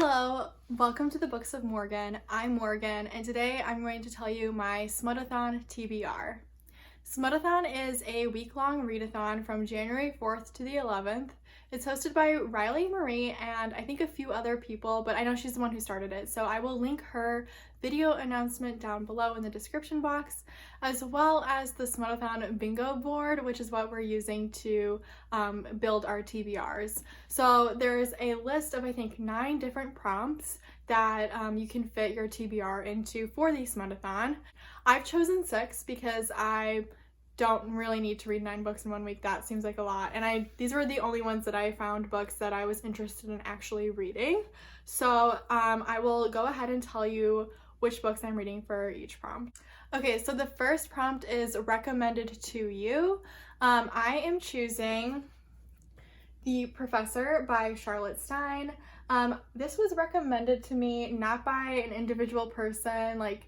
Hello, welcome to the Books of Morgan. I'm Morgan, and today I'm going to tell you my Smutathon Tbr. Smutathon is a week-long readathon from January 4th to the 11th. It's hosted by Riley Marie and I think a few other people, but I know she's the one who started it, so I will link her video announcement down below in the description box, as well as the Smutathon bingo board, which is what we're using to build our TBRs. So there's a list of I think 9 different prompts that you can fit your TBR into for the Smutathon. I've chosen 6 because I don't really need to read 9 books in 1 week. That seems like a lot. And these were the only ones that I found books that I was interested in actually reading. So I will go ahead and tell you which books I'm reading for each prompt. Okay, so the first prompt is recommended to you. I am choosing The Professor by Charlotte Stein. This was recommended to me not by an individual person, like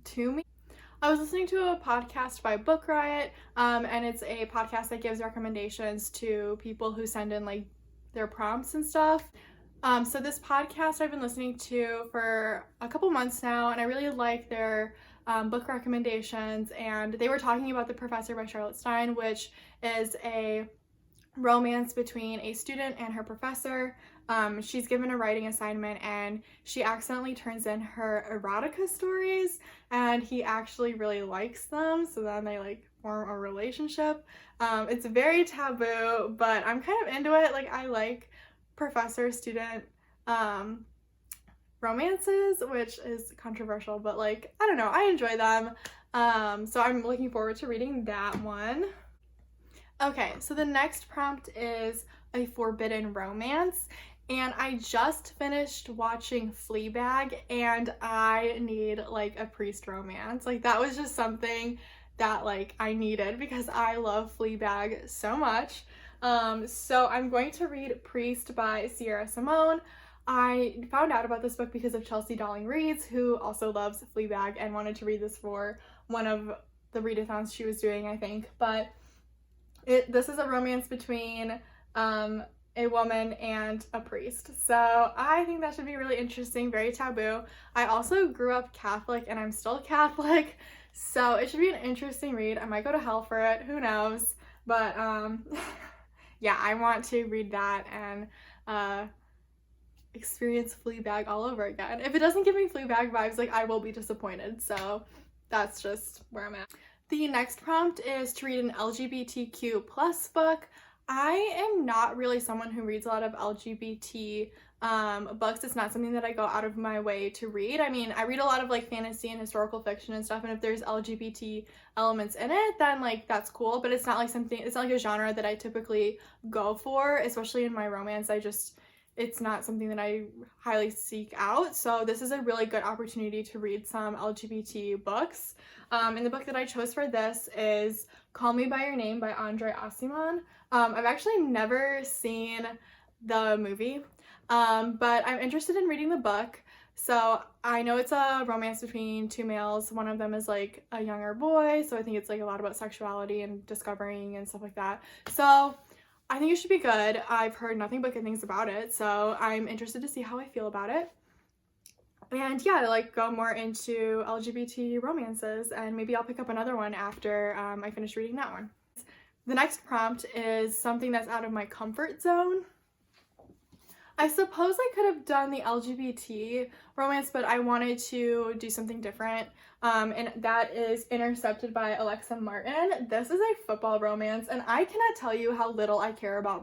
to me. I was listening to a podcast by Book Riot, and it's a podcast that gives recommendations to people who send in like their prompts and stuff. So this podcast I've been listening to for a couple months now, and I really like their book recommendations, and they were talking about The Professor by Charlotte Stein, which is a romance between a student and her professor. She's given a writing assignment and she accidentally turns in her erotica stories, and he actually really likes them, so then they like form a relationship. It's very taboo, but I'm kind of into it. Like, I like professor-student romances, which is controversial, but like, I don't know, I enjoy them. So I'm looking forward to reading that one. Okay, so the next prompt is a forbidden romance, and I just finished watching Fleabag, and I need like a priest romance. Like, that was just something that like I needed because I love Fleabag so much. So I'm going to read Priest by Sierra Simone. I found out about this book because of Chelsea Darling Reads, who also loves Fleabag and wanted to read this for one of the readathons she was doing, I think. But this is a romance between a woman and a priest. So I think that should be really interesting, very taboo. I also grew up Catholic and I'm still Catholic, so it should be an interesting read. I might go to hell for it, who knows? But yeah, I want to read that and experience Fleabag all over again. If it doesn't give me Fleabag vibes, like, I will be disappointed. So that's just where I'm at. The next prompt is to read an LGBTQ plus book. I am not really someone who reads a lot of LGBT books. It's not something that I go out of my way to read. I mean, I read a lot of like fantasy and historical fiction and stuff, and if there's LGBT elements in it, then like that's cool, but it's not like it's not like a genre that I typically go for, especially in my romance. It's not something that I highly seek out. So this is a really good opportunity to read some LGBT books. And the book that I chose for this is Call Me By Your Name by Andre Aciman. I've actually never seen the movie, but I'm interested in reading the book. So I know it's a romance between 2 males. One of them is like a younger boy, so I think it's like a lot about sexuality and discovering and stuff like that. So I think it should be good. I've heard nothing but good things about it, so I'm interested to see how I feel about it. And yeah, I like go more into LGBT romances, and maybe I'll pick up another one after I finish reading that one. The next prompt is something that's out of my comfort zone. I suppose I could have done the LGBT romance, but I wanted to do something different, and that is Intercepted by Alexa Martin. This is a football romance, and I cannot tell you how little I care about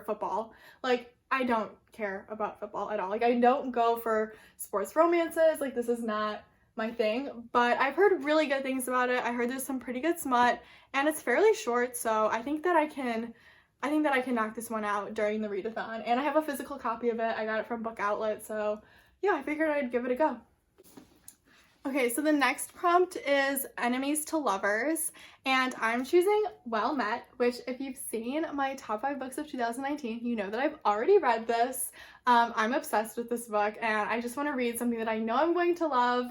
football. Like, I don't care about football at all. Like, I don't go for sports romances. Like, this is not my thing, but I've heard really good things about it. I heard there's some pretty good smut, and it's fairly short, so I think that I can knock this one out during the readathon. And I have a physical copy of it. I got it from Book Outlet, so yeah, I figured I'd give it a go. Okay, so the next prompt is Enemies to Lovers, and I'm choosing Well Met, which if you've seen my top 5 books of 2019, you know that I've already read this. I'm obsessed with this book, and I just want to read something that I know I'm going to love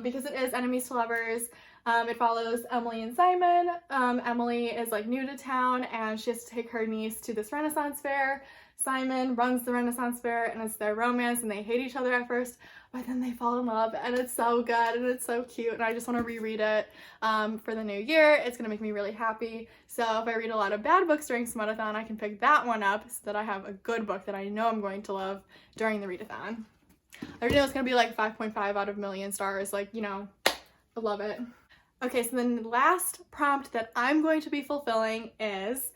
because it is Enemies to Lovers. It follows Emily and Simon. Emily is like new to town and she has to take her niece to this Renaissance fair. Simon runs the Renaissance Fair and it's their romance and they hate each other at first, but then they fall in love and it's so good and it's so cute and I just want to reread it for the new year. It's going to make me really happy. So if I read a lot of bad books during Smutathon, I can pick that one up so that I have a good book that I know I'm going to love during the readathon. I already know it's going to be like 5.5 out of a million stars. Like, you know, I love it. Okay, so the last prompt that I'm going to be fulfilling is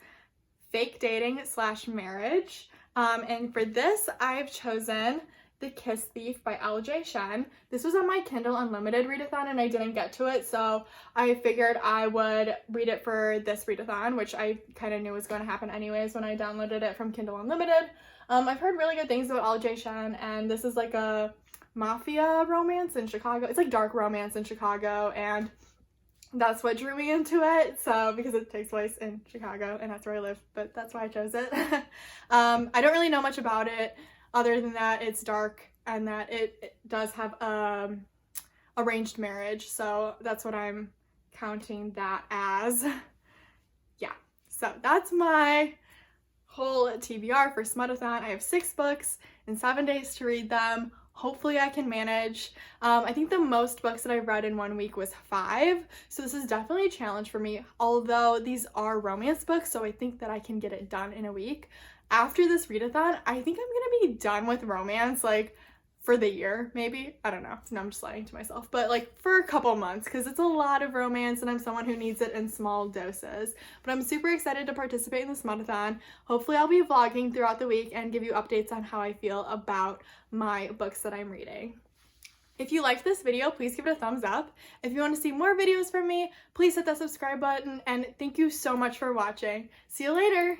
fake dating / marriage. And for this, I've chosen The Kiss Thief by L.J. Shen. This was on my Kindle Unlimited readathon and I didn't get to it, so I figured I would read it for this readathon, which I kind of knew was going to happen anyways when I downloaded it from Kindle Unlimited. I've heard really good things about L.J. Shen, and this is like a mafia romance in Chicago. It's like dark romance in Chicago, and that's what drew me into it. So because it takes place in Chicago and that's where I live, but that's why I chose it. I don't really know much about it other than that it's dark and that it does have arranged marriage. So that's what I'm counting that as. Yeah, so that's my whole TBR for Smutathon. I have 6 books and 7 days to read them. Hopefully I can manage. I think the most books that I've read in 1 week was 5, so this is definitely a challenge for me, although these are romance books, so I think that I can get it done in a week. After this readathon, I think I'm gonna be done with romance, like, for the year, maybe. I don't know. No, I'm just lying to myself. But like for a couple months, because it's a lot of romance and I'm someone who needs it in small doses. But I'm super excited to participate in this Smutathon. Hopefully I'll be vlogging throughout the week and give you updates on how I feel about my books that I'm reading. If you liked this video, please give it a thumbs up. If you want to see more videos from me, please hit that subscribe button. And thank you so much for watching. See you later.